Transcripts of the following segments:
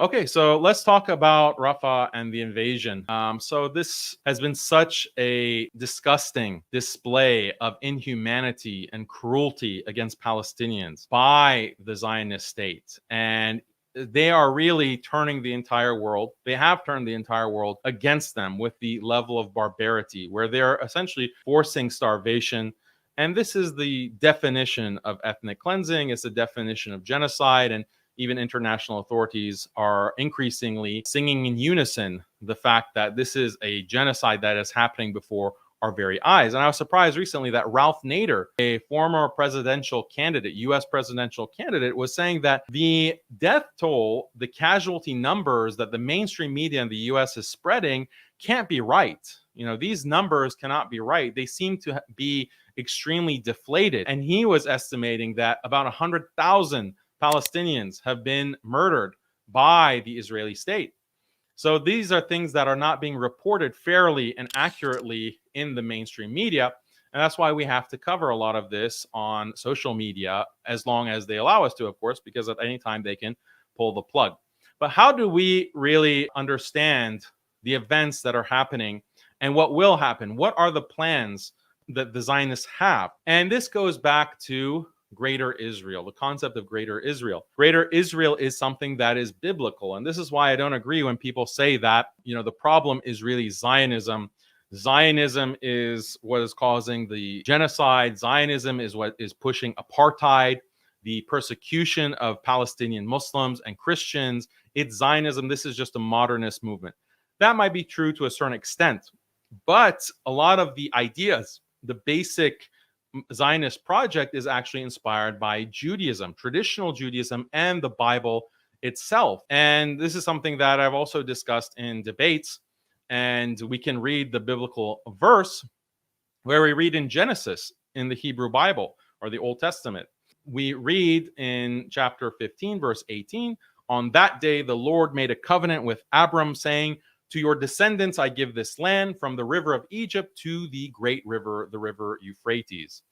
Okay, so let's talk about Rafah and the invasion. So this has been such a disgusting display of inhumanity and cruelty against Palestinians by the Zionist state. And they are really turning the entire world. They have turned the entire world against them with the level of barbarity, where they're essentially forcing starvation. And this is the definition of ethnic cleansing. It's the definition of genocide. And even international authorities are increasingly singing in unison the fact that this is a genocide that is happening before our very eyes. And I was surprised recently that Ralph Nader, a former presidential candidate, US presidential candidate, was saying that the death toll, the casualty numbers that the mainstream media in the US is spreading can't be right. You know, these numbers cannot be right. They seem to be extremely deflated. And he was estimating that about 100,000 Palestinians have been murdered by the Israeli state. So these are things that are not being reported fairly and accurately in the mainstream media. And that's why we have to cover a lot of this on social media, as long as they allow us to, of course, because at any time they can pull the plug. But how do we really understand the events that are happening and what will happen? What are the plans that the Zionists have? And this goes back to Greater Israel, the concept of Greater Israel. Greater Israel is something that is biblical. And this is why I don't agree when people say that, you know, the problem is really Zionism. Zionism is what is causing the genocide. Zionism is what is pushing apartheid, the persecution of Palestinian Muslims and Christians. It's Zionism. This is just a modernist movement. That might be true to a certain extent, but a lot of the ideas, the basic Zionist project is actually inspired by Judaism, traditional Judaism, and the Bible itself. And this is something that I've also discussed in debates. And we can read the biblical verse where we read in Genesis in the Hebrew Bible or the Old Testament. We read in chapter 15, verse 18, "On that day, the Lord made a covenant with Abram, saying, 'To your descendants I give this land, from the river of Egypt to the great river, the river Euphrates.'"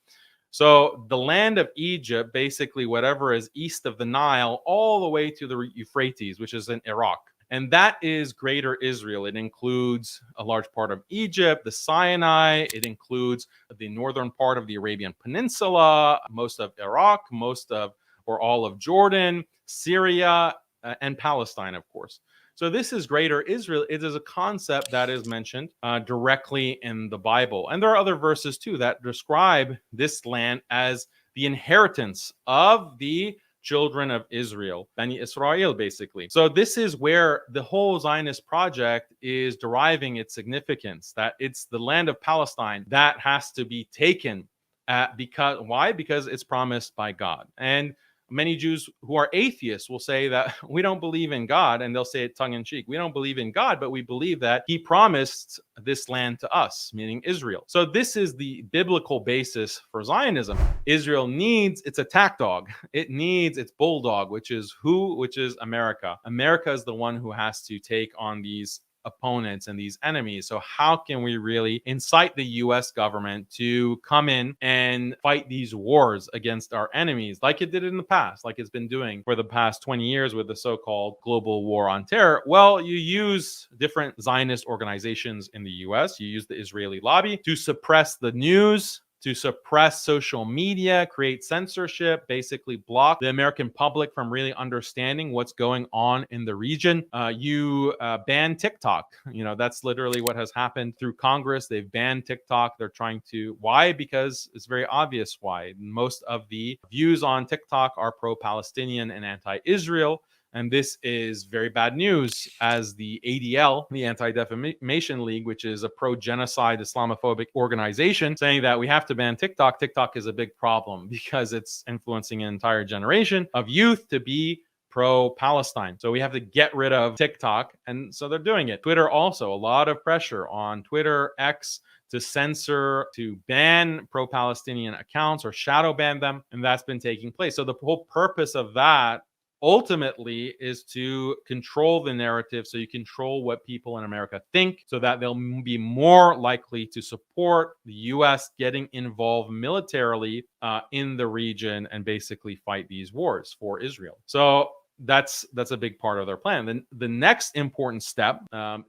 So the land of Egypt, basically whatever is east of the Nile, all the way to the Euphrates, which is in Iraq. And that is Greater Israel. It includes a large part of Egypt, the Sinai. It includes the northern part of the Arabian Peninsula, most of Iraq, most of or all of Jordan, Syria, and Palestine, of course. So this is Greater Israel. It is a concept that is mentioned directly in the Bible. And there are other verses too that describe this land as the inheritance of the children of Israel, Bani Israel, basically. So this is where the whole Zionist project is deriving its significance, that it's the land of Palestine that has to be taken. Why? Because it's promised by God. And many Jews who are atheists will say that we don't believe in God, and they'll say it tongue in cheek. We don't believe in God, but we believe that he promised this land to us, meaning Israel. So this is the biblical basis for Zionism. Israel needs its attack dog. It needs its bulldog, which is who? Which is America. America is the one who has to take on these opponents and these enemies. So how can we really incite the US government to come in and fight these wars against our enemies like it did in the past, like it's been doing for the past 20 years with the so-called global war on terror? Well, you use different Zionist organizations in the US. You use the Israeli lobby to suppress the news, to suppress social media, create censorship, basically block the American public from really understanding what's going on in the region. You ban TikTok. You know, that's literally what has happened through Congress. They've banned TikTok. They're trying to. Why? Because it's very obvious why. Most of the views on TikTok are pro-Palestinian and anti-Israel. And this is very bad news, as the ADL, the Anti-Defamation League, which is a pro-genocide Islamophobic organization, saying that we have to ban TikTok. TikTok is a big problem because it's influencing an entire generation of youth to be pro-Palestine. So we have to get rid of TikTok. And so they're doing it. Twitter also, a lot of pressure on Twitter, X, to censor, to ban pro-Palestinian accounts or shadow ban them. And that's been taking place. So the whole purpose of that ultimately is to control the narrative, so you control what people in America think, so that they'll be more likely to support the US getting involved militarily in the region and basically fight these wars for Israel. So that's a big part of their plan. Then the next important step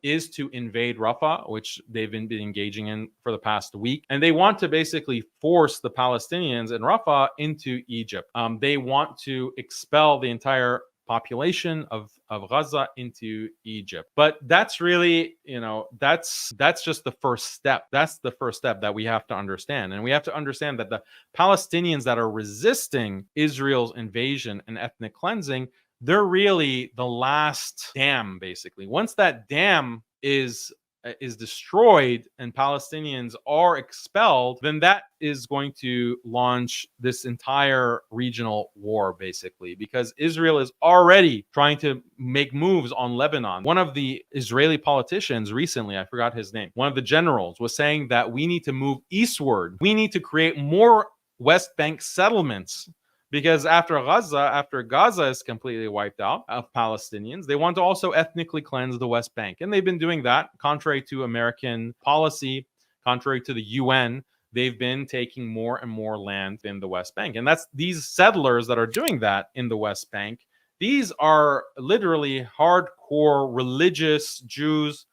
is to invade Rafah, which they've been engaging in for the past week, and they want to basically force the Palestinians in Rafah into Egypt. They want to expel the entire population of Gaza into Egypt. But that's really, that's just the first step. That's the first step that we have to understand. And we have to understand that the Palestinians that are resisting Israel's invasion and ethnic cleansing, they're really the last dam, basically. Once that dam is destroyed and Palestinians are expelled, then that is going to launch this entire regional war, basically, because Israel is already trying to make moves on Lebanon. One of the Israeli politicians recently, I forgot his name, one of the generals was saying that we need to move eastward. We need to create more West Bank settlements, because after Gaza is completely wiped out of Palestinians, they want to also ethnically cleanse the West Bank. And they've been doing that contrary to American policy, contrary to the UN. They've been taking more and more land in the West Bank. And that's these settlers that are doing that in the West Bank. These are literally hardcore religious Jews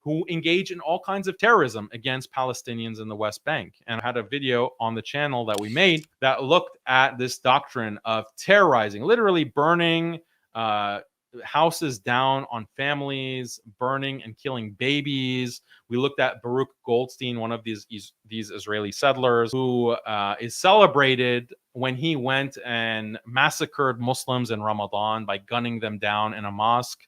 who engage in all kinds of terrorism against Palestinians in the West Bank. And I had a video on the channel that we made that looked at this doctrine of terrorizing, literally burning houses down on families, burning and killing babies. We looked at Baruch Goldstein, one of these Israeli settlers, who is celebrated when he went and massacred Muslims in Ramadan by gunning them down in a mosque.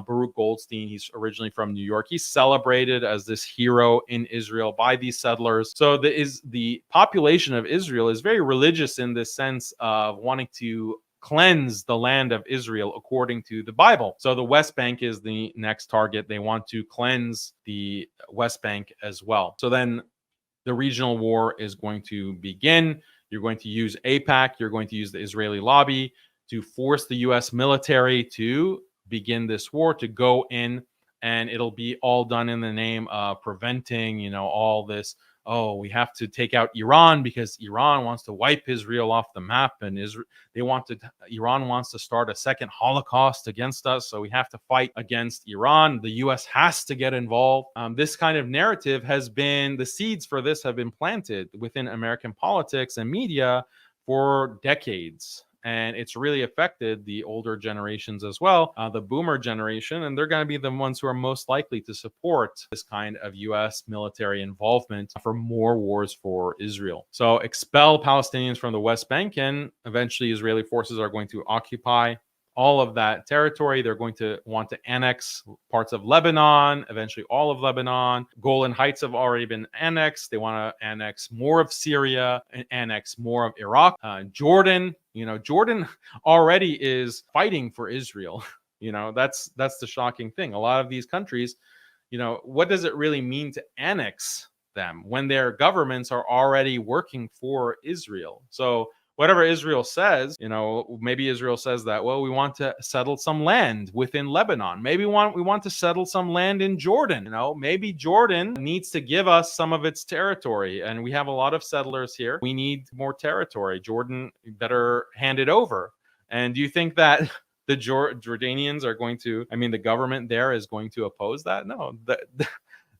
Baruch Goldstein, he's originally from New York. He's celebrated as this hero in Israel by these settlers. So the population of Israel is very religious in the sense of wanting to cleanse the land of Israel according to the Bible. So the West Bank is the next target. They want to cleanse the West Bank as well. So then the regional war is going to begin. You're going to use AIPAC. You're going to use the Israeli lobby to force the U.S. military to begin this war, to go in, and it'll be all done in the name of preventing, all this. Oh, we have to take out Iran because Iran wants to wipe Israel off the map, and Iran wants to start a second Holocaust against us, so we have to fight against Iran. The U.S. has to get involved. This kind of narrative the seeds for this have been planted within American politics and media for decades. And it's really affected the older generations as well, the boomer generation, and they're going to be the ones who are most likely to support this kind of U.S. military involvement for more wars for Israel. So expel Palestinians from the West Bank, and eventually Israeli forces are going to occupy all of that territory. They're going to want to annex parts of Lebanon, eventually all of Lebanon. Golan Heights have already been annexed. They want to annex more of Syria and annex more of Iraq. Jordan, Jordan already is fighting for Israel. That's the shocking thing. A lot of these countries, what does it really mean to annex them when their governments are already working for Israel? So whatever Israel says, maybe Israel says that, well, we want to settle some land within Lebanon. Maybe we want to settle some land in Jordan. Maybe Jordan needs to give us some of its territory, and we have a lot of settlers here. We need more territory. Jordan better hand it over. And do you think that the Jordanians are going to, the government there is going to oppose that? No,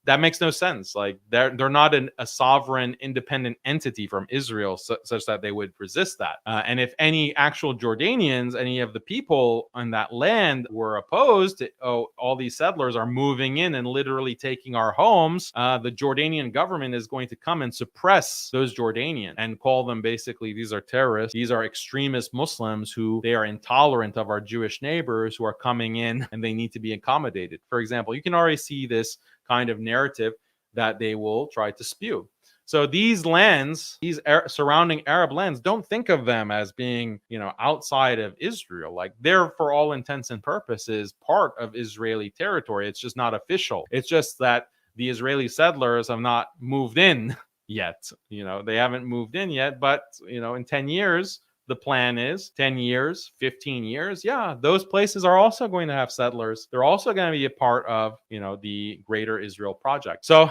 that makes no sense. Like they're not a sovereign, independent entity from Israel, such that they would resist that. And if any actual Jordanians, any of the people on that land were opposed to, all these settlers are moving in and literally taking our homes, the Jordanian government is going to come and suppress those Jordanians and call them basically, these are terrorists. These are extremist Muslims who they are intolerant of our Jewish neighbors who are coming in and they need to be accommodated. For example, you can already see this kind of narrative that they will try to spew. So these lands, these surrounding Arab lands, don't think of them as being, outside of Israel. Like they're, for all intents and purposes, part of Israeli territory. It's just not official. It's just that the Israeli settlers have not moved in yet. They haven't moved in yet, but, in 10 years, the plan is 10 years, 15 years, yeah, those places are also going to have settlers. They're also going to be a part of, the greater Israel project. So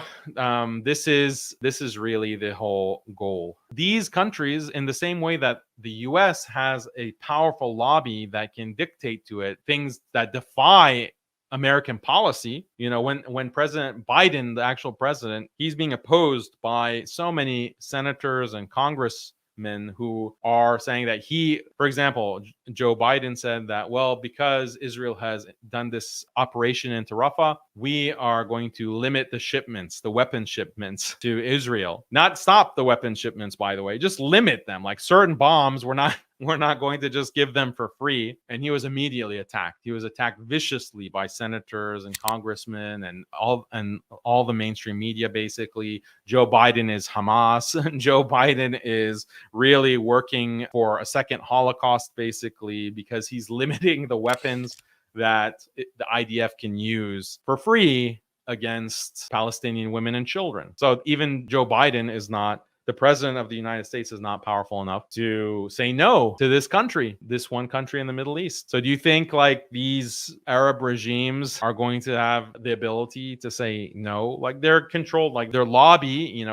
this is really the whole goal. These countries, in the same way that the US has a powerful lobby that can dictate to it things that defy American policy. When President Biden, the actual president, he's being opposed by so many senators and congressmen who are saying that for example, Joe Biden said that, well, because Israel has done this operation into Rafah, we are going to limit the weapon shipments to Israel. Not stop the weapon shipments, by the way, just limit them. Like certain bombs, we're not going to just give them for free. And he was immediately attacked. He was attacked viciously by senators and congressmen and all the mainstream media, basically. Joe Biden is Hamas. Joe Biden is really working for a second Holocaust, basically, because he's limiting the weapons that the IDF can use for free against Palestinian women and children. So even Joe Biden is not, the president of the United States is not powerful enough to say no to this country, this one country in the Middle East. So do you think like these Arab regimes are going to have the ability to say no? Like they're controlled, like their lobby,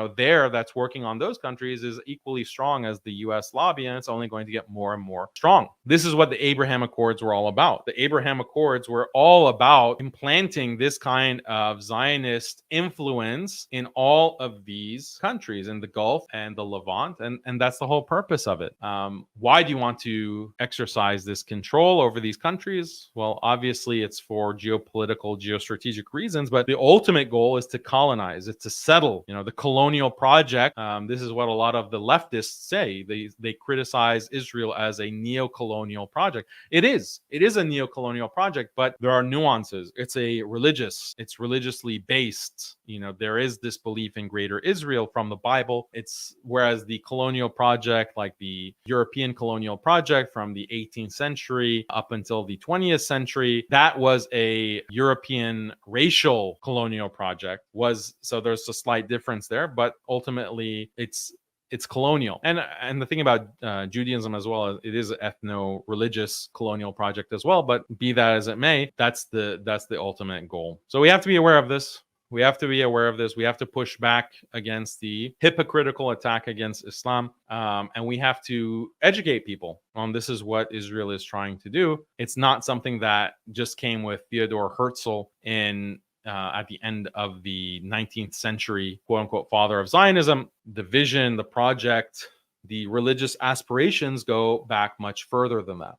that's working on those countries is equally strong as the US lobby, and it's only going to get more and more strong. This is what the Abraham Accords were all about. The Abraham Accords were all about implanting this kind of Zionist influence in all of these countries in the Gulf and the Levant, and that's the whole purpose of it. Why do you want to exercise this control over these countries? Well, obviously it's for geopolitical, geostrategic reasons, but the ultimate goal is to colonize, it's to settle. The colonial project, this is what a lot of the leftists say. They criticize Israel as a neo-colonial project. It is a neo-colonial project, but there are nuances. It's religiously based. There is this belief in greater Israel from the Bible. Whereas the colonial project, like the European colonial project from the 18th century up until the 20th century, that was a European racial colonial project. So there's a slight difference there, but ultimately it's colonial. And the thing about Judaism as well, it is an ethno-religious colonial project as well. But be that as it may, that's the ultimate goal. So we have to be aware of this. We have to be aware of this. We have to push back against the hypocritical attack against Islam. And we have to educate people on this is what Israel is trying to do. It's not something that just came with Theodor Herzl at the end of the 19th century, quote unquote, father of Zionism. The vision, the project, the religious aspirations go back much further than that.